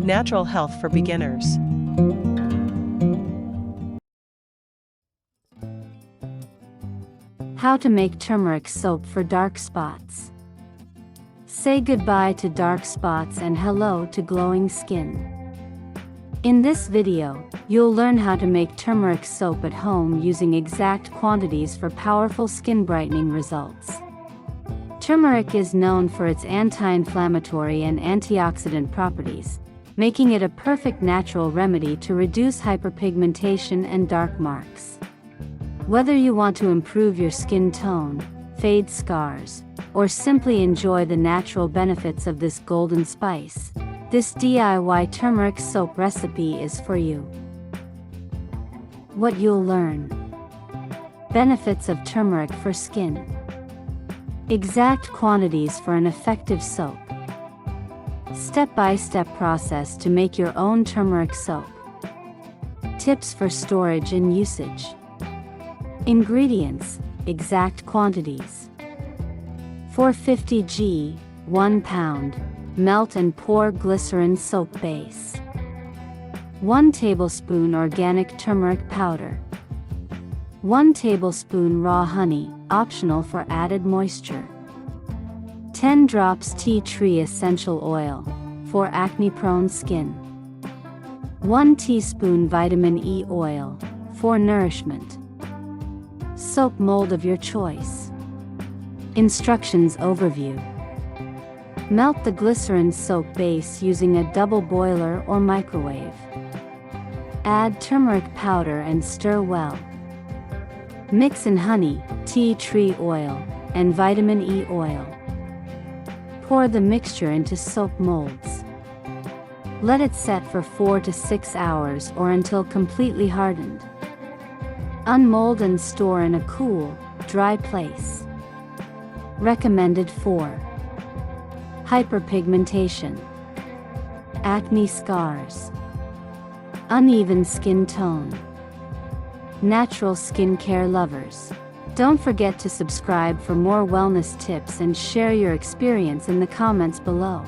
natural health for beginners. How to make turmeric soap for dark spots. Say goodbye to dark spots and hello to glowing skin. In this video, you'll learn how to make turmeric soap at home using exact quantities for powerful skin brightening results. Turmeric is known for its anti-inflammatory and antioxidant properties, making it a perfect natural remedy to reduce hyperpigmentation and dark marks. Whether you want to improve your skin tone, fade scars, or simply enjoy the natural benefits of this golden spice, this DIY turmeric soap recipe is for you. What you'll learn. Benefits of turmeric for skin. Exact quantities for an effective soap. Step-by-step process to make your own turmeric soap. Tips for storage and usage. Ingredients, exact quantities. 450 g, 1 pound, melt and pour glycerin soap base. 1 tablespoon organic turmeric powder. 1 tablespoon raw honey, optional for added moisture. 10 drops tea tree essential oil, for acne-prone skin. 1 teaspoon vitamin E oil, for nourishment. Soap mold of your choice. Instructions overview. Melt the glycerin soap base using a double boiler or microwave. Add turmeric powder and stir well. Mix in honey, tea tree oil, and vitamin E oil. Pour the mixture into soap molds. Let it set for 4 to 6 hours or until completely hardened. Unmold and store in a cool, dry place. Recommended for hyperpigmentation, acne scars, uneven skin tone, natural skincare lovers. Don't forget to subscribe for more wellness tips and share your experience in the comments below.